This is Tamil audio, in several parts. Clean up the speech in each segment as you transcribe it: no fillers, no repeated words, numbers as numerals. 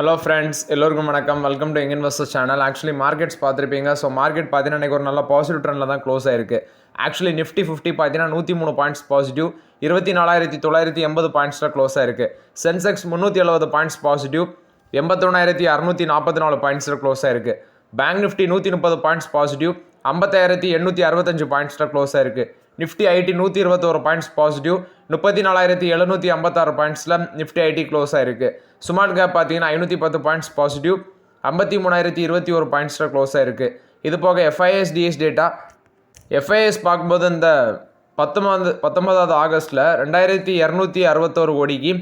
ஹலோ ஃப்ரெண்ட்ஸ், எல்லோருக்கும் வணக்கம். Welcome to young investors channel. Actually markets பார்த்துருப்பீங்க. ஸோ மார்க்கெட் பார்த்தீங்கன்னா இன்றைக்கி ஒரு நல்ல பாசிட்டிவ் ட்ரெண்டில் தான் க்ளோஸ் ஆயிருக்கு. ஆக்சுவலி நிஃப்டி 50 பார்த்தீங்கன்னா 103 பாயிண்ட்ஸ் பாசிட்டிவ், 24,980 பாயிண்ட்ஸில் க்ளோஸ் ஆயிருக்கு. சென்செக்ஸ் 370 பாயிண்ட்ஸ் பாசிட்டிவ், 81,644 பாயிண்ட்ஸில் க்ளோஸ் ஆயிருக்கு. பேங்க் நிஃப்டி 130 பாயிண்ட்ஸ் பாசிட்டிவ், 55,865 பாயிண்ட்ஸில் க்ளோஸ் ஆயிருக்கு. நிஃப்டி ஐடி 121 பாயிண்ட்ஸ் பாசிட்டிவ், 34,756 பாயிண்ட்ஸில் நிஃப்டி ஐடி க்ளோஸ் ஆயிருக்கு. ஸ்மார்ட் கேப் பார்த்தீங்கன்னா 510 பாயிண்ட்ஸ் பாசிட்டிவ், 53,021 பாயிண்ட்ஸில் க்ளோஸ் ஆயிருக்கு. இது போக எஃப்ஐஎஸ் டிஎஸ் டேட்டா. எஃப்ஐஎஸ் பார்க்கும்போது இந்த 19வது ஆகஸ்ட்டில் 2,261 கோடிக்கு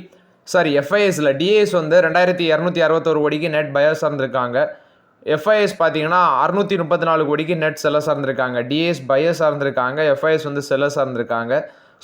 எஃப்ஐஎஸில் டிஏஎஸ் வந்து 2,261 கோடிக்கு நெட் பயர்ஸாக இருந்திருக்காங்க. எஃப்ஐஎஸ் பார்த்தீங்கன்னா 634 கோடிக்கு நெட் செல்லர்ஸாக இருந்திருக்காங்க. டிஏஎஸ் பயர்ஸாக இருந்திருக்காங்க, எஃப்ஐஎஸ் வந்து செல்லர்ஸாக இருந்திருக்காங்க.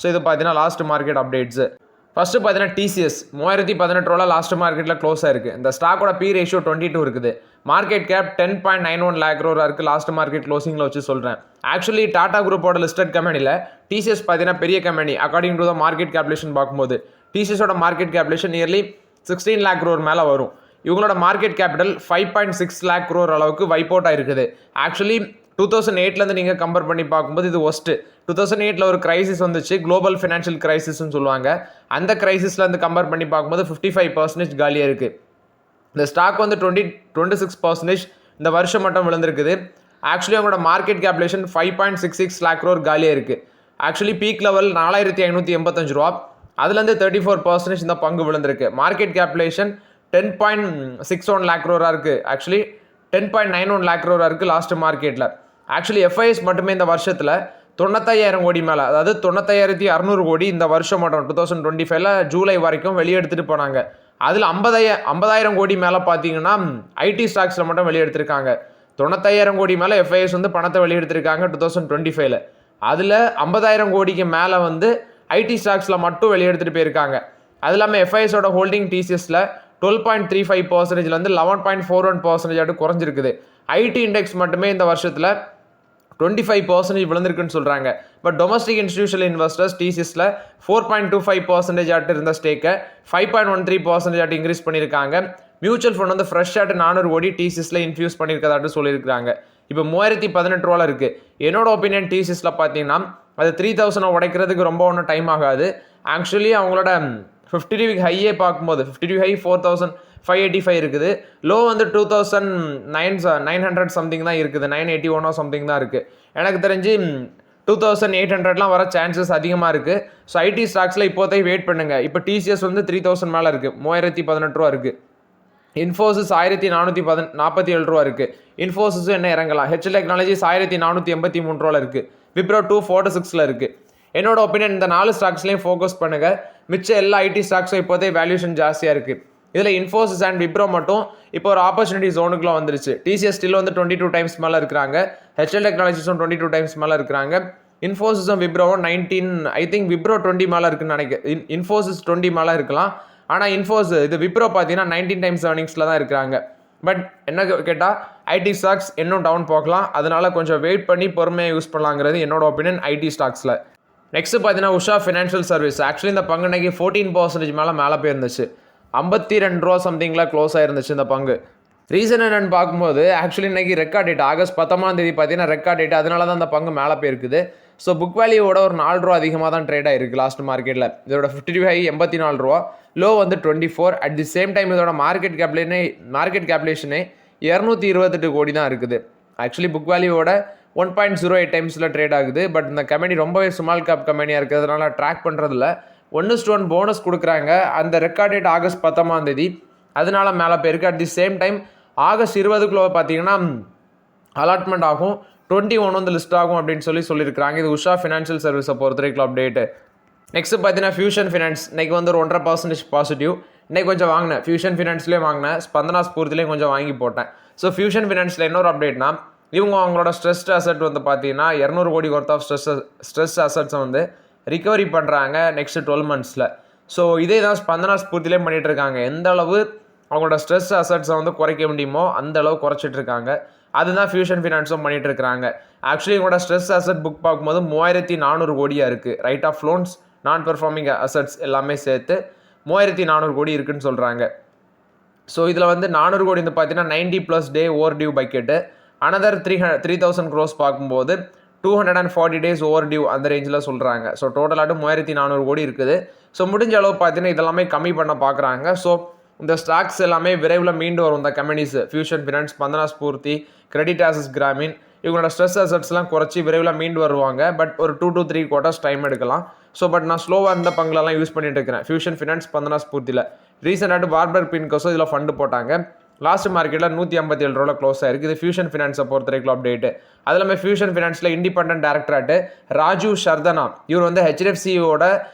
ஸோ இது பார்த்தீங்கன்னா லாஸ்ட் மார்க்கெட் அப்டேட்ஸு. ஃபஸ்ட்டு பார்த்தீங்கன்னா டிசிஎஸ் 3018 ரூபா லாஸ்ட் மார்க்கெட்டில் க்ளோஸ் ஆயிருக்கு. இந்த ஸ்டாக்கோட பி ரேஷியோ 22 இருக்குது. மார்க்கெட் கேப் 10.91 lakh crore இருக்குது லாஸ்ட் மார்க்கெட் க்ளோசிங்கில் வச்சு சொல்கிறேன். ஆக்சுவலி டாடா குரூப்போட லிஸ்டட் கம்பெனியில் டிசிஎஸ் பார்த்தீங்கன்னா பெரிய company. According to the market capitalisation பார்க்கும்போது டிசிஎஸோட market capitalisation nearly 16 lakh crore மேலே வரும். இவங்களோட மார்க்கெட் கேபிட்டல் 5.6 lakh crore அளவுக்கு வைப் அவுட் ஆயிருக்குது. ஆக்சுவலி 2008 நீங்கள் கம்பேர் பண்ணி பார்க்கும்போது இது ஒஸ்ட்டு. 2008 ஒரு கிரைசிஸ் வந்துச்சு, குளோபல் ஃபினான்ஷியல் கிரைசிஸ்ன்னு சொல்லுவாங்க. அந்த கிரைசிஸ்லேருந்து கம்பேர் பண்ணி பார்க்கும்போது 55% காலியாக இருக்குது. இந்த ஸ்டாக் வந்து 26% இந்த வருஷம் மட்டும் விழுந்திருக்குது. ஆக்சுவலி அவங்களோட மார்க்கெட் கேப்லேஷன் 5.66 lakh crore காலியாக இருக்குது. ஆக்சுவலி பீக் லெவல் 4,585 ரூபா, அதுலேருந்து 34% இந்த பங்கு விழுந்திருக்கு. மார்க்கெட் கேப்லேஷன் 10.61 lakh crore இருக்குது. ஆக்சுவலி 10.91 lakh crore இருக்குது லாஸ்ட் மார்க்கெட்டில். ஆக்சுவலி எஃப்ஐஎஸ் மட்டுமே இந்த வருஷத்தில் 95,000 கோடி மேலே, அதாவது 95,600 கோடி இந்த வருஷம் மட்டும் 2025 ஜூலை வரைக்கும் வெளியெடுத்துட்டு போனாங்க. அதில் 50,000 கோடி மேலே பார்த்தீங்கன்னா ஐடி ஸ்டாக்ஸில் மட்டும் வெளியெடுத்திருக்காங்க. 95,000 கோடி மேலே எஃப்ஐஎஸ் வந்து பணத்தை வெளியெடுத்திருக்காங்க 2025. அதில் 50,000 கோடிக்கு மேலே வந்து ஐடி ஸ்டாக்ஸில் மட்டும் வெளியெடுத்துட்டு போயிருக்காங்க. அது இல்லாமல் எஃப்ஐஎஸோட ஹோல்டிங் டிசிஎஸில் 12.35%லேருந்து 11.41% குறைஞ்சிருக்குது. ஐடி இண்டெக்ஸ் மட்டுமே இந்த வருஷத்தில் 25% விழுந்திருக்குன்னு சொல்கிறாங்க. பட் டொமஸ்டிக் இன்ஸ்டிடியூஷனல் இன்வெஸ்டர்ஸ் டிசிஎஸில் 4.25% இருந்த ஸ்டேக்கை 5.13% இன்க்ரீஸ் பண்ணியிருக்காங்க. மியூச்சுவல் ஃபண்ட் வந்து ஃப்ரெஷ்ஷாட்டு 400 கோடி டிசிஎஸில் இன்ஃபியூஸ் பண்ணியிருக்கதாட்டு சொல்லியிருக்காங்க. இப்போ 3018 ரூபா இருக்குது. என்னோட ஒப்பீனியன் டிசிஎஸில் பார்த்தீங்கன்னா அது 3,000 உடைக்கிறதுக்கு ரொம்ப ஒன்றும் டைம் ஆகாது. ஆக்சுவலி அவங்களோட 50 வீக் ஹையே பார்க்கும்போது 50 வீக் ஹை 4,585 இருக்குது. லோ வந்து 2,900 சம்திங் தான் இருக்குது, 981 சம்திங் தான் இருக்குது. எனக்கு தெரிஞ்சு 2,800 வர சான்சஸ் அதிகமாக இருக்குது. ஸோ ஐடி ஸ்டாக்ஸில் இப்போதைக்கு வெயிட் பண்ணுங்கள். இப்போ டிசிஎஸ் வந்து 3,000 மேலே இருக்குது, 3,018 ரூபா இருக்குது. இன்ஃபோசிஸ் 1,447 ரூபா இருக்குது. இன்ஃபோசிஸ் என்ன இறங்கலாம். ஹெச்எல் டெக்னாலஜிஸ் 1,483 ரூபாவில் இருக்குது. விப்ரோ 246 இருக்குது. என்னோட ஒப்பீனியன் இந்த 4 ஸ்டாக்ஸ்லையும் ஃபோக்கஸ் பண்ணுங்கள். மிச்ச எல்லா ஐடி ஸ்டாக்ஸும் இப்போதைக்கு வேல்யூஷன் ஜாஸ்தியாக இருக்குது. இதில் இன்ஃபோசிஸ் அண்ட் விப்ரோ மட்டும் இப்போ ஒரு ஆப்பர்ச்சுனிட்டி ஜோனுக்குள்ள வந்துருச்சு. டிசிஎஸ் ஸ்டில் வந்து 22 டைம்ஸ் மேலே இருக்கிறாங்க. ஹெச்எல் டெக்னாலஜிஸும் 22 டைம்ஸ் மேலே இருக்கிறாங்க. இன்ஃபோசிஸும் விப்ரோவும் 19, ஐ திங்க் விப்ரோ 20 மேலே இருக்குன்னு நினைக்கிறேன். இன்ஃபோசிஸ் 20 மேலே இருக்கலாம். ஆனால் இது விப்ரோ பார்த்தீங்கன்னா 19 டைம்ஸ் ஏர்னிங்ஸில் தான் இருக்கிறாங்க. பட் என்ன கேட்டால் ஐடி ஸ்டாக்ஸ் இன்னும் டவுன் போகலாம். அதனால கொஞ்சம் வெயிட் பண்ணி பொறுமையாக யூஸ் பண்ணலாங்கிறது என்னோட ஒப்பீனியன் ஐடி ஸ்டாக்ஸில். நெக்ஸ்ட் பார்த்தீங்கன்னா உஷா ஃபினான்ஷியல் சர்வீஸ். ஆக்சுவலி இந்த பங்கு இன்னைக்கு 14% மேலே போயிருந்துச்சு. 52 ரூபா சம்திங்கில் க்ளோஸ் ஆயிருந்துச்சு இந்த பங்கு. ரீசன் என்னென்னு பார்க்கும்போது ஆக்சுவலி இன்னைக்கு ரெக்கார்ட் டேட் ஆகஸ்ட் 10 பார்த்தீங்கன்னா ரெக்கார்ட் டேட், அதனால தான் அந்த பங்கு மேலே போயிருக்குது. ஸோ புக் வேல்யூவோட ஒரு 4 ரூபா அதிகமாக தான் ட்ரேட் ஆயிருக்கு லாஸ்ட் மார்க்கெட்டில். இதோட 50 ஹை 84 ரூபா, லோ வந்து 24. அட் தி சேம் டைம் இதோட மார்க்கெட் கேப்லேஷனே 228 கோடி தான் இருக்குது. ஆக்சுவலி புக் வேல்யூவோட 1.08 டைம்ஸில் ட்ரேட் ஆகுது. பட் இந்த கம்பெனி ரொம்பவே ஸ்மால் கேப் கம்பெனியாக இருக்கிறதுனால ட்ராக் பண்ணுறதில்ல. 1:1 போனஸ் கொடுக்குறாங்க. அந்த ரெக்கார்ட் டேட் ஆகஸ்ட் 10 அதனால மேலே போயிருக்கு. At the same time August 20 பார்த்தீங்கன்னா அலாட்மெண்ட் ஆகும், 21 வந்து லிஸ்ட் ஆகும் அப்படின்னு சொல்லியிருக்காங்க. இது உஷா ஃபினான்ஷியல் சர்வீஸை பொறுத்தவரைக்கும் அப்டேட்டு. நெக்ஸ்ட் பார்த்தீங்கன்னா ஃபியூஷன் ஃபினான்ஸ் இன்னைக்கு வந்து ஒரு 1.5% பாசிட்டிவ். இன்னைக்கு கொஞ்சம் வாங்கினேன், ஃபியூஷன் ஃபினான்ஸ்லேயே வாங்கினேன், ஸ்பந்தனா ஸ்பூர்த்திலையும் கொஞ்சம் வாங்கி போட்டேன். ஸோ ஃபியூஷன் ஃபினான்ஸில் இன்னொரு அப்டேட்னா அவங்களோட ஸ்ட்ரெஸ்ட் அசெட் வந்து பார்த்தீங்கன்னா 200 கோடி ஒர்த் ஆஃப் ஸ்ட்ரெஸ் அசெட்ஸை வந்து ரிகவரி பண்ணுறாங்க நெக்ஸ்ட் 12 monthsல. ஸோ இதே தான் ஸ்பந்தனா ஸ்பூர்த்திலே பண்ணிகிட்டு இருக்காங்க. எந்த அளவு அவங்களோட ஸ்ட்ரெஸ் அசெட்ஸை வந்து குறைக்க முடியுமோ அந்த அளவு குறைச்சிட்டு இருக்காங்க. அதுதான் ஃபியூஷன் ஃபினான்ஸும் பண்ணிகிட்டு இருக்கிறாங்க. ஆக்சுவலி இவங்களோட ஸ்ட்ரெஸ் அசெட் புக் பார்க்கும்போது 3,400 கோடியாக இருக்குது. Write off loans, non performing assets எல்லாமே சேர்த்து 3,400 கோடி இருக்குன்னு சொல்கிறாங்க. ஸோ இதில் வந்து 400 கோடி வந்து பார்த்தீங்கன்னா 90+ day overdue bucket. Another 3,000 crores பார்க்கும்போது 240 days ஓவர் டியூ அந்த ரேஞ்சில் சொல்கிறாங்க. ஸோ டோட்டலாட்டு 3,400 கோடி இருக்குது. ஸோ முடிஞ்ச அளவு பார்த்தீங்கன்னா இதெல்லாமே கம்மி பண்ண பார்க்குறாங்க. ஸோ இந்த ஸ்டாக்ஸ் எல்லாமே விரைவில் மீண்டு வரும். இந்த companies Fusion Finance, Spandana Sphoorty, CreditAccess Grameen இவங்களோட ஸ்ட்ரெஸ் அசட்ஸ்லாம் குறைச்சி விரைவில் மீண்டு வருவாங்க. பட் ஒரு 2 to 3 quarters டைம் எடுக்கலாம். ஸோ பட் நான் ஸ்லோவாக இந்த பங்குலலாம் யூஸ் பண்ணிட்டு இருக்கிறேன். ஃபியூஷன் ஃபினான்ஸ், ஸ்பந்தனா ஸ்பூர்த்தியில் ரீசெண்டாக பார்பர் பின்கோஸோ இதில் ஃபண்டு போட்டாங்க. லாஸ்ட் மார்க்கெட்டில் 157 ரூபாய் க்ளோஸ் ஆயிருக்கு. இது ஃபியூஷன் ஃபினான்ஸை பொறுத்த வரைக்கும் அப்டேட்டு. அது இல்லாமல் ஃபியூஷன் ஃபினான்ஸில் இண்டிபெண்டன்ட் டேரக்டராட்டு ராஜீவ் சர்தனா, இவர் வந்து HDFCயோட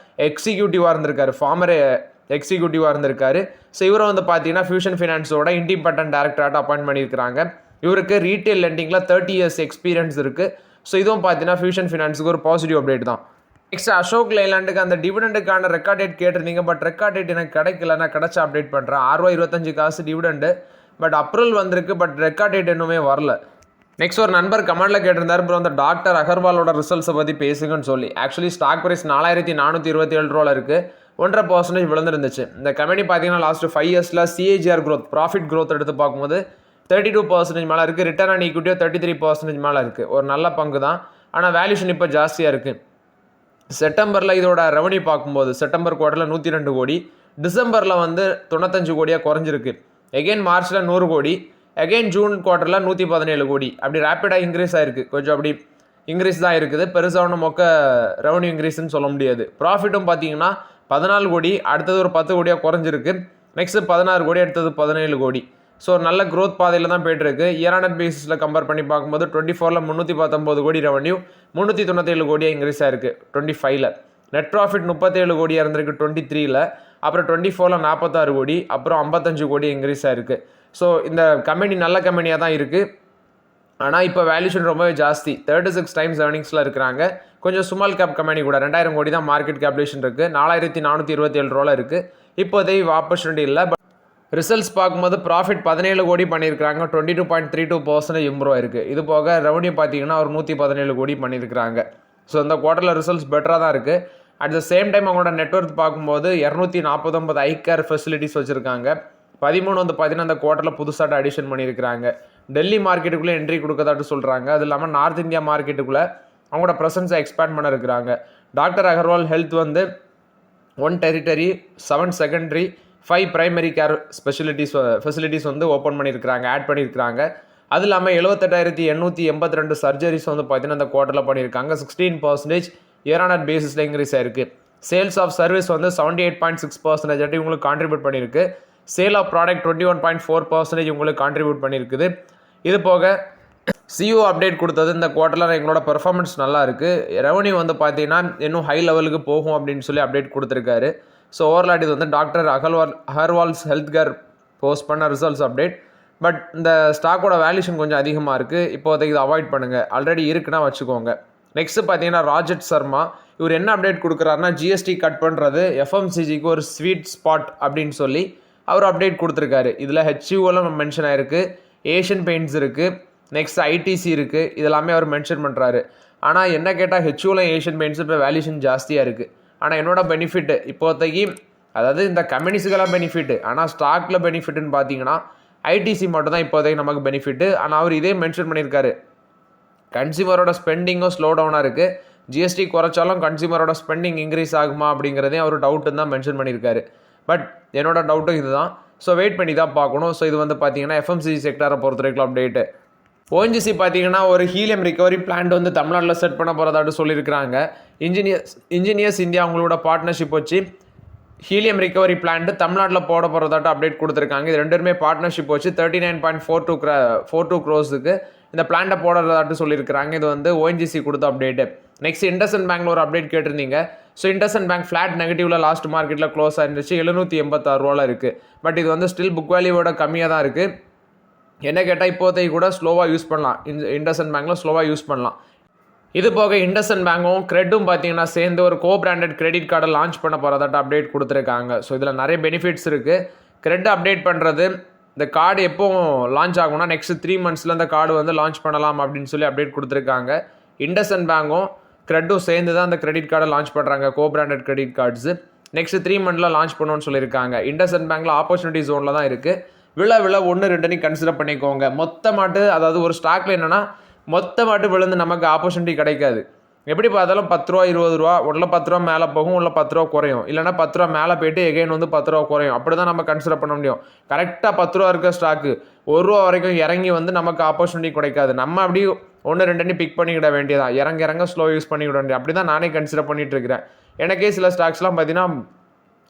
எக்ஸிக்யூட்டிவாக இருந்திருக்காரு, ஃபார்மர் எக்ஸிக்யூட்டிவாக இருந்திருக்காரு. ஸோ இவரை வந்து பார்த்தீங்கன்னா ஃபியூஷன் ஃபினான்ஸோட இண்டிபெண்டன்ட் டேரக்டராட்டு அப்பாயின்ட் பண்ணியிருக்காங்க. இவருக்கு ரீட்டைல் லெண்டிங்கில் 30 years எக்ஸ்பீரியன்ஸ் இருக்குது. ஸோ இதுவும் பார்த்தீங்கன்னா ஃபியூஷன் ஃபினான்ஸுக்கு ஒரு பாசிட்டிவ் அப்டேட் தான். நெக்ஸ்ட் அசோக் லைலாண்டுக்கு அந்த டிவிடெண்டுக்கான ரெக்கார்ட் டேட் கேட்டிருந்தீங்க. பட் ரெக்கார்ட் டேட் எனக்கு கிடைக்கல. நான் கிடச்சா அப்டேட் பண்ணுறேன். ₹6.25 டிவிடெண்டு. பட் அப்ரூவல் வந்திருக்கு. பட் ரெக்கார்ட் டேட் இன்னுமே வரல. நெக்ஸ்ட் ஒரு நண்பர் கமெண்ட்டில் கேட்டிருந்தார், அப்புறம் அந்த டாக்டர் அகர்வாலோட ரிசல்ட்ஸை பற்றி பேசுங்கன்னு சொல்லி. ஆக்சுவலி ஸ்டாக் ப்ரைஸ் 4,427 ரூபாயில் இருக்குது. 1.5% விழுந்துருந்துச்சு. இந்த கம்பெனி பார்த்தீங்கன்னா last 5 yearsல CAGR growth, profit growth எடுத்து பார்க்கும்போது 32% மேலே இருக்குது. ரிட்டர்ன் ஆன் ஈக்விட்டியோ 33% மேலே இருக்குது. ஒரு நல்ல பங்கு தான். ஆனால் வேல்யூஷன் இப்போ ஜாஸ்தியாக இருக்குது. செப்டம்பரில் இதோட ரெவன்யூ பார்க்கும்போது செப்டம்பர் குவார்ட்டரில் 102 கோடி, டிசம்பரில் வந்து 95 கோடியாக குறைஞ்சிருக்கு. எகெயின் மார்ச்சில் 100 கோடி, எகெயின் ஜூன் குவார்ட்டரில் 117 கோடி. அப்படி ரேப்பிடாக இன்க்ரீஸ் ஆகிருக்கு. கொஞ்சம் அப்படி இன்க்ரீஸ் தான் இருக்குது. பெருசாக ஒன்று மொக்க ரெவன்யூ இன்க்ரீஸ்ன்னு சொல்ல முடியாது. ப்ராஃபிட்டும் பார்த்தீங்கன்னா 14 கோடி, அடுத்தது ஒரு 10 கோடியாக குறைஞ்சிருக்கு. நெக்ஸ்ட்டு 16 கோடி, அடுத்தது 17 கோடி. ஸோ நல்ல க்ரோத் பாதையில் தான் போய்ட்டுருக்கு. இயர் ஆன் இயர் பேசிஸில் கம்பேர் பண்ணி பார்க்கும்போது 24ல் 319 கோடி ரெவன்யூ, 397 கோடியாக இன்க்ரீஸ் ஆயிருக்கு 25ல். நெட் ப்ராஃபிட் 37 கோடியாக இருந்திருக்கு 23ல். அப்புறம் 24ல் 46 கோடி, அப்புறம் 55 கோடி இன்க்ரீஸ் ஆயிருக்கு. ஸோ இந்த கம்பெனி நல்ல கம்பெனியாக தான் இருக்குது. ஆனால் இப்போ வேல்யூஷன் ரொம்பவே ஜாஸ்தி. 36 times earningsல இருக்கிறாங்க. கொஞ்சம் ஸ்மால் கேப் கம்பெனி கூட 2000 கோடி தான் மார்க்கெட் கேப்லேஷன் இருக்குது. 4,427 ரூபாயில் இருக்குது. இப்போதைக்கு ஆப்பர்ச்சுனிட்டி இல்லை. பட் ரிசல்ட்ஸ் பார்க்கும்போது ப்ராஃபிட் 17 கோடி பண்ணியிருக்காங்க. 22.32% இம்ப்ரூவ் ஆயிருக்கு. இது போக ரெவன்யூ பார்த்தீங்கன்னா ஒரு 117 கோடி பண்ணியிருக்கிறாங்க. ஸோ இந்த குவார்ட்டரில் ரிசல்ட்ஸ் பெட்டராக தான் இருக்குது. அட் த சேம் டைம் அவங்களோட நெட்ஒர்க் பார்க்கும்போது 249 ஐ கேர் ஃபெசிலிட்டிஸ் வச்சுருக்காங்க. 13 வந்து பார்த்தீங்கன்னா அந்த குவார்ட்டரில் புதுசாக அடிஷன் பண்ணியிருக்கிறாங்க. டெல்லி மார்க்கெட்டுக்குள்ளே என்ட்ரி கொடுக்கதாட்டு சொல்கிறாங்க. அது இல்லாமல் நார்த் இந்தியா மார்க்கெட்டுக்குள்ளே அவங்களோட ப்ரெசன்ஸை எக்ஸ்பேண்ட் பண்ண இருக்கிறாங்க. டாக்டர் அகர்வால் ஹெல்த் வந்து 1 territory, 7 secondary, 5 primary care facilities வந்து ஓப்பன் பண்ணியிருக்கிறாங்க, ஆட் பண்ணியிருக்கிறாங்க. அது இல்லாமல் 78,882 சர்ஜரிஸ் வந்து பார்த்தீங்கன்னா அந்த குவார்ட்டரில் பண்ணியிருக்காங்க. 16% இயர் ஆன் இயர் பேசிஸில் இன்க்ரீஸ் ஆயிருக்கு. சேல்ஸ் ஆஃப் சர்வீஸ் வந்து 78.6% இவங்களுக்கு கான்ட்ரிபியூட் பண்ணியிருக்கு. சேல் ஆஃப் ப்ராடக்ட் 21.4% உங்களுக்கு கான்ட்ரிபியூட் பண்ணியிருக்குது. இது போக சிஓ அப்டேட் கொடுத்தது இந்த குவார்ட்டரில் எங்களோட பெர்ஃபார்மன்ஸ் நல்லா இருக்குது. ரெவன்யூ வந்து பார்த்தீங்கன்னா இன்னும் ஹை லெவலுக்கு போகும் அப்படின்னு சொல்லி அப்டேட் கொடுத்துருக்காரு. ஸோ ஓவர்லாட் இது வந்து doctor Agarwal's health care post பண்ண ரிசல்ட்ஸ் அப்டேட். பட் இந்த ஸ்டாக்கோட வேல்யூஷன் கொஞ்சம் அதிகமாக இருக்குது. இப்போதைக்கு இதை அவாய்ட் பண்ணுங்கள். ஆல்ரெடி இருக்குன்னா வச்சுக்கோங்க. நெக்ஸ்ட்டு பார்த்தீங்கன்னா ராஜட் சர்மா, இவர் என்ன அப்டேட் கொடுக்குறாருன்னா ஜிஎஸ்டி கட் பண்ணுறது எஃப்எம்சிஜிக்கு ஒரு ஸ்வீட் ஸ்பாட் அப்படின்னு சொல்லி அவர் அப்டேட் கொடுத்துருக்காரு. இதில் ஹெச்யூஎல்லாம் மென்ஷன் ஆயிருக்கு, ஏஷியன் பெயிண்ட்ஸ் இருக்குது, நெக்ஸ்ட் ஐடிசி இருக்குது. இதெல்லாமே அவர் மென்ஷன் பண்ணுறாரு. ஆனால் என்ன கேட்டால் ஹெச்யூஎல்லாம் ஏஷியன் பெயிண்ட்ஸ் இப்போ வேல்யூஷன் ஜாஸ்தியாக இருக்குது. ஆனால் என்னோட பெனிஃபிட் இப்போதைக்கு, அதாவது இந்த கம்பெனிஸுக்கெல்லாம் பெனிஃபிட்டு, ஆனால் ஸ்டாக்கில் பெனிஃபிட்னு பார்த்தீங்கன்னா ஐடிசி மட்டும் தான் இப்போதைக்கு நமக்கு பெனிஃபிட்டு. ஆனால் அவர் இதே மென்ஷன் பண்ணியிருக்காரு, கன்சியூமரோட ஸ்பெண்டிங்கும் ஸ்லோ டவுனாக இருக்குது. ஜிஎஸ்டி குறைச்சாலும் கன்சியூமரோட ஸ்பெண்டிங் இன்க்ரீஸ் ஆகுமா அப்படிங்கிறதே அவர் டவுட்டுன்னு தான் மென்ஷன் பண்ணியிருக்காரு. பட் என்னோட டவுட்டும் இதுதான். ஸோ வெயிட் பண்ணி தான் பார்க்கணும். ஸோ இது வந்து பார்த்தீங்கன்னா எஃப்எம்சிஜி செக்டரை பொறுத்த வரைக்கும் அப்டேட்டு. ஓஎன்ஜிசி பார்த்தீங்கன்னா ஒரு ஹீலியம் ரிகவரி பிளான்ட் வந்து தமிழ்நாட்டில் செட் பண்ண போகிறதாட்டு சொல்லியிருக்கிறாங்க. இன்ஜினியர்ஸ் இந்தியா அவங்களோட பார்ட்னர்ஷிப் வச்சு ஹீலியம் ரிகவரி பிளான்ட் தமிழ்நாட்டில் போட போகிறதாட்டு அப்டேட் கொடுத்துருக்காங்க. இது ரெண்டுமே பார்ட்னர்ஷிப் வச்சு 39.42 crores இந்த பிளான்ட்டை போடுறதாட்டு சொல்லியிருக்கிறாங்க. இது வந்து ஓஎன்ஜிசி கொடுத்த அப்டேட்டு. நெக்ஸ்ட் இண்டஸ்இண்ட் பேங்க்ல ஒரு அப்டேட் கேட்டிருந்தீங்க. ஸோ இண்டஸ்இண்ட் பேங்க் ஃப்ளாட் நெகட்டிவில் லாஸ்ட் மார்க்கெட்டில் க்ளோஸ் ஆயிருந்துச்சு. 786 ரூபாவில் இருக்குது. பட் இது வந்து ஸ்டில் புக் வேல்யூவோட கம்மியாக தான் இருக்குது. என்ன கேட்டால் இப்போதைக்கு கூட ஸ்லோவாக யூஸ் பண்ணலாம். இண்டஸ்இண்ட் பேங்க்கில் ஸ்லோவாக யூஸ் பண்ணலாம். இது போக இண்டஸ்இண்ட் பேங்க்கும் கிரெட்டும் பார்த்தீங்கன்னா சேர்ந்து ஒரு பிராண்டட் கிரெடிட் கார்டை லான்ச் பண்ண போகிறதாட்ட அப்டேட் கொடுத்துருக்காங்க. ஸோ இதில் நிறைய பெனிஃபிட்ஸ் இருக்குது. கிரெட் அப்டேட் பண்ணுறது, இந்த கார்டு எப்போ லான்ச் ஆகும்னா நெக்ஸ்ட் 3 monthsல இந்த கார்டு வந்து லான்ச் பண்ணலாம் அப்படின்னு சொல்லி அப்டேட் கொடுத்துருக்காங்க. இண்டஸ்இண்ட் பேங்க்கும் கிரெட்டும் சேர்ந்து தான் அந்த கிரெடிட் கார்டை லான்ச் பண்ணுறாங்க, பிராண்டட் கிரெடிட் கார்ட்ஸு. நெக்ஸ்ட் 3 monthsல லான்ச் பண்ணுவோன்னு சொல்லியிருக்காங்க. இண்டஸ்இண்ட் பேங்க்கில் ஆப்பர்ச்சுனிட்டி ஜோனில் தான் இருக்குது. விழ 1-2 கன்சிடர் பண்ணிக்கோங்க. மொத்தமாட்டு அதாவது ஒரு ஸ்டாக்ல என்னன்னா மொத்தமாட்டு விழுந்து நமக்கு ஆப்பர்ச்சுனிட்டி கிடைக்காது. எப்படி பார்த்தாலும் ரூ. 10 ரூ. 20 உள்ள ரூ. 10 மேலே போகும், உள்ள ரூ. 10 குறையும், இல்லைனா ரூ. 10 மேலே போயிட்டு எகைன் வந்து ரூ. 10 குறையும். அப்படி தான் நம்ம கன்சிடர் பண்ண முடியும். கரெக்டாக ரூ. 10 இருக்க ஸ்டாக்கு ரூ. 1 வரைக்கும் இறங்கி வந்து நமக்கு ஆப்பர்ச்சுனிட்டி கிடைக்காது. நம்ம அப்படி 1-2 பிக் பண்ணிக்கிட வேண்டியதான். இறங்க ஸ்லோ யூஸ் பண்ணிக்கிட வேண்டியது. அப்படி தான் நானே கன்சிடர் பண்ணிட்டு இருக்கிறேன். எனக்கே சில ஸ்டாக்ஸ்லாம் பார்த்தீங்கன்னா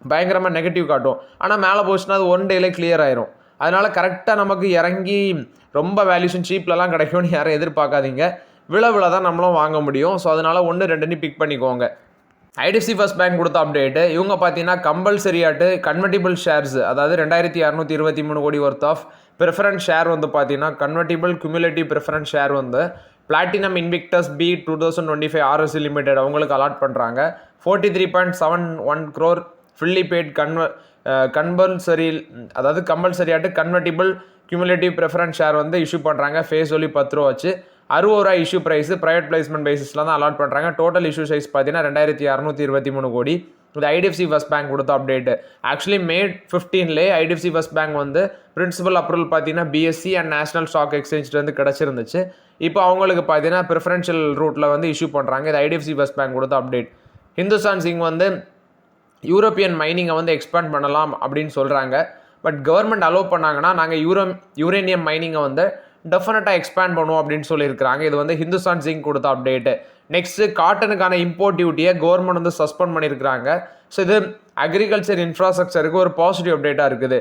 பயங்கரமாக நெகட்டிவ் காட்டும். ஆனால் மேலே போச்சுன்னா அது 1 டேலே கிளியர் ஆயிரும். அதனால் கரெக்டாக நமக்கு இறங்கி ரொம்ப வேல்யூஷன் சீப்லலாம் கிடைக்கும்னு யாரும் எதிர்பார்க்காதீங்க. விழ தான் நம்மளும் வாங்க முடியும். ஸோ அதனால் 1-2 பிக் பண்ணிக்கோங்க. ஐடிஎஃப்சி ஃபர்ஸ்ட் பேங்க் கொடுத்த அப்டேட்டு, இவங்க பார்த்தீங்கன்னா கம்பல்சரியாட்டு கன்வெர்ட்டிபிள் ஷேர்ஸ், அதாவது 2623 கோடி ஒர்த் ஆஃப் ப்ரிஃபரன்ஸ் ஷேர் வந்து பார்த்தீங்கன்னா கன்வெர்ட்டிபிள் குமுலேட்டிவ் ப்ரிஃபரன்ஸ் ஷேர் வந்து Platinum Invictus B 2025 RSC limited அவங்களுக்கு அலாட் பண்ணுறாங்க. 43.71 crore ஃபுல்லி பெய்ட் கம்பல்சரியாட்டு கன்வெர்ட்டிபிள் குமுலேட்டிவ் ப்ரிஃபரன்ஸ் ஷேர் வந்து இஷ்யூ பண்ணுறாங்க. ஃபேஸ் ஒலி 10 ரூபா வச்சு 60 ரூபா இஷ்யூ ப்ரைஸ் ப்ரைவேட் பிளேஸ்மெண்ட் பேசிஸில் தான் அலாட் பண்ணுறாங்க. டோட்டல் இஷ்யூ சைஸ் பார்த்தீங்கன்னா 2623 கோடி. இது ஐடிஎஃப்சி ஃபர்ஸ்ட் பேங்க் கொடுத்த update. Actually May 15 IDFC first bank வந்து பிரின்சிபல் அப்ரூவல் பார்த்தீங்கன்னா பிஎஸ்சி அண்ட் நேஷனல் ஸ்டாக் எக்ஸ்சேஞ்சில் வந்து கிடச்சிருந்துச்சு. இப்போ அவங்களுக்கு பார்த்தீங்கன்னா ப்ரிஃபரன்ஷியல் ரூட்டில் வந்து இஷ்யூ பண்ணுறாங்க. இது ஐடிஎஃப்சி ஃபர்ஸ்ட் பேங்க் கொடுத்த அப்டேட். ஹிந்துஸ்தான் சிங் வந்து யூரோப்பியன் மைனிங்கை வந்து எக்ஸ்பேண்ட் பண்ணலாம் அப்படின்னு சொல்கிறாங்க. பட் கவர்மெண்ட் அலோவ் பண்ணாங்கன்னா நாங்கள் யூரேனியம் மைனிங்கை வந்து டெஃபினட்டாக எக்ஸ்பேண்ட் பண்ணுவோம் அப்படின்னு சொல்லியிருக்கிறாங்க. இது வந்து ஹிந்துஸ்தான் சிங் கொடுத்த அப்டேட்டு. நெக்ஸ்ட்டு காட்டனுக்கான இம்போர்ட் டியூட்டியை கவர்மெண்ட் வந்து சஸ்பெண்ட் பண்ணியிருக்கிறாங்க. ஸோ இது அக்ரிகல்ச்சர் இன்ஃப்ராஸ்ட்ரக்சருக்கு ஒரு பாசிட்டிவ் அப்டேட்டாக இருக்குது.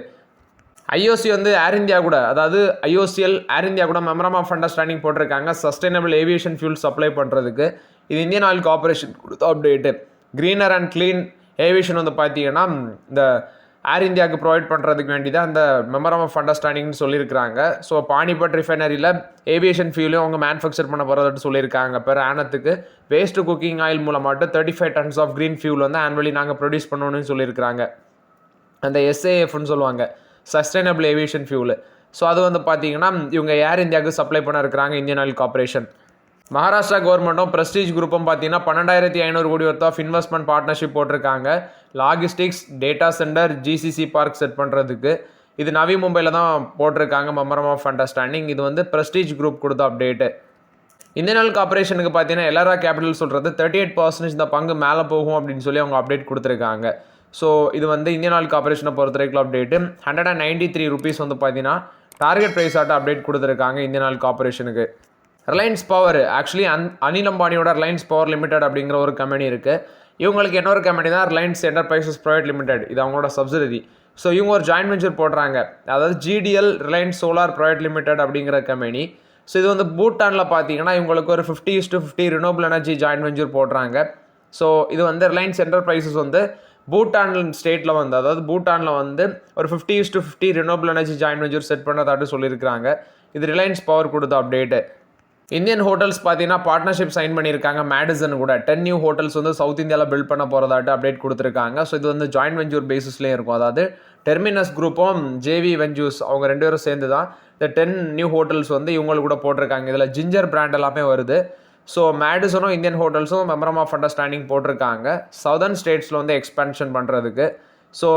ஐஓசி வந்து ஏர் இந்தியா கூட, அதாவது ஐஓசிஎல் ஏர் இந்தியா கூட மெமரம் ஆஃப் அண்டர்ஸ்டாண்டிங் போட்டிருக்காங்க சஸ்டைனபிள் ஏவியேஷன் ஃபியூல் சப்ளை பண்ணுறதுக்கு. இது இந்தியன் ஆயில் கார்பரேஷன் கொடுத்த update. Greener and clean aviation வந்து பார்த்தீங்கன்னா இந்த ஏர் இந்தியாவுக்கு ப்ரொவைட் பண்ணுறதுக்கு வேண்டி தான் அந்த மெமரம் ஆஃப் அண்டர்ஸ்டாண்டிங்னு சொல்லியிருக்கிறாங்க. ஸோ பானிபட் ரிஃபைனரியில் ஏவியேஷன் ஃபியூலையும் அவங்க மேனுஃபேக்சர் பண்ண போகிறதுன்னு சொல்லியிருக்காங்க. பெர் ஆனத்துக்கு வேஸ்ட் குக்கிங் ஆயில் மூலமாட்டு 35 tons ஆஃப் க்ரீன் ஃபியூல் வந்து ஆனுவலி நாங்கள் ப்ரொடியூஸ் பண்ணணும்னு சொல்லியிருக்கிறாங்க. அந்த எஸ்ஏஎஃப்னு சொல்லுவாங்க, சஸ்டைனபிள் ஏவியேஷன் ஃபியூலு. ஸோ அது வந்து பார்த்தீங்கன்னா இவங்க ஏர் இந்தியாவுக்கு சப்ளை பண்ண இருக்கிறாங்க இந்தியன் ஆயில் கார்பரேஷன். மகாராஷ்டிரா கவர்மெண்ட்டும் பிரஸ்டீஜ் குரூப்பும் பார்த்தீங்கன்னா 12,500 கோடி ஒர்த் ஆஃப் இன்வெஸ்ட்மெண்ட் பார்ட்னர்ஷிப் போட்டிருக்காங்க. Logistics, data centre, GCC park set பண்ணுறதுக்கு. இது நவி மும்பையில் தான் போட்டிருக்காங்க மெமரம் ஆஃப் அண்டர்ஸ்டாண்டிங். இது வந்து பிரஸ்டீஜ் குரூப் கொடுத்த அப்டேட்டு. இந்தியன் ஆயில் கார்பரேஷனுக்கு பார்த்தீங்கன்னா எல்ஆர்ஆ கேபிட்டல் சொல்கிறது 38% இந்த பங்கு மேலே போகும் அப்படின்னு சொல்லி அவங்க அப்டேட் கொடுத்துருக்காங்க. ஸோ இது வந்து இந்தியன் ஆயில் கார்பரேஷனை பொறுத்த வரைக்கும் அப்டேட்டு 193 rupees வந்து பார்த்தீங்கன்னா டார்கெட் ப்ரைஸ் ஆட்ட அப்டேட் கொடுத்துருக்காங்க இந்தியன் ஆயில் கார்பரேஷனுக்கு. ரிலையன்ஸ் பவர், ஆக்சுவலி அனில் அம்பானியோட ரிலையன்ஸ் பவர் லிமிடெட் அப்படிங்கிற ஒரு கம்பெனி இருக்குது. இவங்களுக்கு இன்னொரு கம்பெனி தான் ரிலையன்ஸ் என்டர்பிரைசஸ் ப்ரைவேட் லிமிடெட். இது அவங்களோட சப்சிடரி. ஸோ இவங்க ஒரு ஜாயின்ட் வெஞ்சர் போடுறாங்க, அதாவது GTL Reliance solar private limited அப்படிங்கிற கம்பெனி. ஸோ இது வந்து பூட்டானில் பார்த்தீங்கன்னா இவங்களுக்கு ஒரு 50:50 ரினோபிள் எனர்ஜி ஜாயின்ட் வெஞ்சர் போடுறாங்க. ஸோ இது வந்து ரிலையன்ஸ் என்டர்பிரைசஸ் வந்து பூட்டான் ஸ்டேட்டில் வந்து, அதாவது பூட்டானில் வந்து ஒரு 50:50 ரினோபிள் எனர்ஜி ஜாயின்ட் வெஞ்சர் செட் பண்ணதாட்டு சொல்லியிருக்கிறாங்க. இது ரிலையன்ஸ் பவர் கொடுத்த அப்டேட்டு. இந்தியன் ஹோட்டல்ஸ் பார்த்தீங்கன்னா பார்ட்னர்ஷிப் சைன் பண்ணியிருக்காங்க மேடிசன் கூட. 10 நியூ ஹோட்டல்ஸ் வந்து சவுத் இந்தியாவில் பில்ட் பண்ண போகிறதாட்டு அப்டேட் கொடுத்துருக்காங்க. ஸோ இது வந்து ஜாயின்ட் வெஞ்சூர் பேசிஸ்லேயும் இருக்கும். அதாவது டெர்மினஸ் குரூப்பும் ஜேவி வெஞ்சூஸ் அவங்க 2 பேரும் சேர்ந்து தான் இந்த 10 நியூ ஹோட்டல்ஸ் வந்து இவங்களுக்கு கூட போட்டிருக்காங்க. இதில் ஜிஞ்சர் பிராண்ட் எல்லாமே வருது. ஸோ மேடிசனும் இந்தியன் ஹோட்டல்ஸும் மெமரம் ஆஃப் அண்டர்ஸ்டாண்டிங் போட்டிருக்காங்க சதர்ன் ஸ்டேட்ஸில் வந்து எக்ஸ்பென்ஷன் பண்ணுறதுக்கு. ஸோ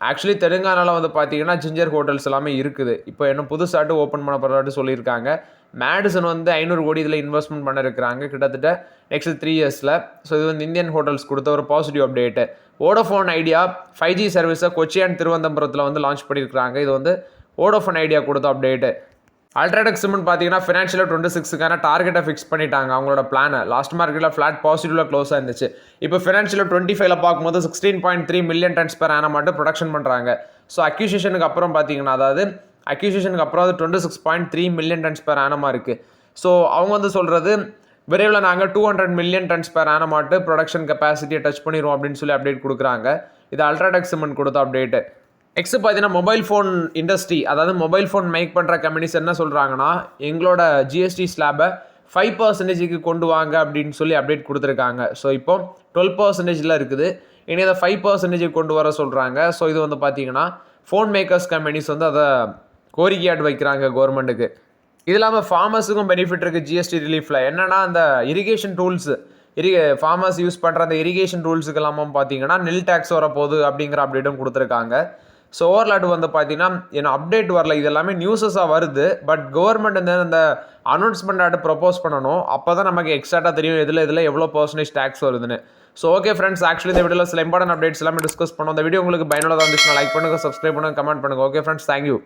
ஆக்சுவலி தெலுங்கானாவில் வந்து பார்த்தீங்கன்னா ஜிஞ்சர் ஹோட்டல்ஸ் எல்லாமே இருக்குது. இப்போ இன்னும் புதுசாட்டு ஓப்பன் பண்ண போகிறதாட்டு சொல்லியிருக்காங்க. மேடிசன் வந்து 500 கோடி இதில் இன்வெஸ்ட்மெண்ட் பண்ண இருக்கிறாங்க கிட்டத்தட்ட நெக்ஸ்ட் 3 yearsல. ஸோ இது வந்து இந்தியன் ஹோட்டல்ஸ் கொடுத்த ஒரு positive update. Vodafone idea 5G சர்வீஸை கொச்சி அண்ட் திருவனந்தபுரத்தில் வந்து லான்ச் பண்ணியிருக்காங்க. இது வந்து வோடோஃபோன் ஐடியா கொடுத்த அப்டேட்டு. அல்ட்ராடெக் சிமெண்ட் பார்த்தீங்கன்னா ஃபினான்ஷியல் 26க்கான டார்கெட்டை ஃபிக்ஸ் பண்ணிட்டாங்க. அவங்களோட பிளானை லாஸ்ட் மார்க்கெட்டில் ஃப்ளாட் பாசிட்டிவ்ல க்ளோஸாக இருந்துச்சு. இப்போ ஃபினான்ஷியல் 25ல பார்க்கும்போது 16.3 million tons per annum மட்டும் ப்ரொடக்ஷன் பண்ணுறாங்க. ஸோ அக்யூசிஷனுக்கு அப்புறம் பார்த்தீங்கன்னா, அதாவது அக்யூசிஷனுக்கு அப்புறம் அது 26.3 million tons per annum இருக்குது. ஸோ அவங்க வந்து சொல்கிறது விரைவில் நாங்கள் 200 million tons per annum மட்டும் ப்ரொடக்ஷன் கெப்பாசிட்டியை டச் பண்ணிடுவோம் அப்படின்னு சொல்லி அப்டேட் கொடுக்குறாங்க. இது அல்ட்ராடெக் சிமெண்ட் கொடுத்த அப்டேட்டு. நெக்ஸ்ட் பார்த்தீங்கன்னா மொபைல் ஃபோன் இண்டஸ்ட்ரி, அதாவது மொபைல் ஃபோன் மேக் பண்ணுற கம்பெனிஸ் என்ன சொல்கிறாங்கன்னா, எங்களோட ஜிஎஸ்டி ஸ்லாபை 5% கொண்டு வாங்க அப்படின்னு சொல்லி அப்டேட் கொடுத்துருக்காங்க. ஸோ இப்போ 12% இருக்குது. இனி அதை 5% கொண்டு வர சொல்கிறாங்க. ஸோ இது வந்து பார்த்தீங்கன்னா ஃபோன் மேக்கர்ஸ் கம்பெனிஸ் வந்து அதை கோரிக்கையாட்டு வைக்கிறாங்க கவர்மெண்ட்டுக்கு. இது இல்லாமல் ஃபார்மர்ஸுக்கும் பெனிஃபிட் இருக்குது ஜிஎஸ்டி ரிலீஃபில். என்னென்னா அந்த இரிகேஷன் டூல்ஸ், ஃபார்மர்ஸ் யூஸ் பண்ணுற அந்த இரிகேஷன் டூல்ஸுக்கு எல்லாமே பார்த்தீங்கன்னா நில் டேக்ஸ் வரப்போகுது அப்படிங்கிற அப்டேட்டும் கொடுத்துருக்காங்க. ஸோ ஓவர்லாட் வந்து பார்த்தீங்கன்னா என்ன அப்டேட் வரல, இது எல்லாமே நியூஸஸாக வருது. பட் கவர்மெண்ட் வந்து அந்த அனௌன்ஸ்மெண்ட் ஆட்டு ப்ரொப்போஸ் பண்ணணும். அப்போ தான் நமக்கு எக்ஸாக்டாக தெரியும் இதில் எவ்வளோ பர்சன்டேஜ் டேக்ஸ் வருதுன்னு. ஸோ ஓகே ஃப்ரெண்ட்ஸ், ஆக்சுவலி இந்த வீடியோவில் சில இம்பார்ட்டன்ட் அப்டேட்ஸ் எல்லாமே டிஸ்கஸ் பண்ணோம். இந்த வீடியோ உங்களுக்கு பயனுள்ளதாக இருந்துச்சுன்னா லைக் பண்ணுங்கள், சப்ஸ்கிரைப் பண்ணுங்கள், கமெண்ட் பண்ணுங்கள். Okay friends, thank you.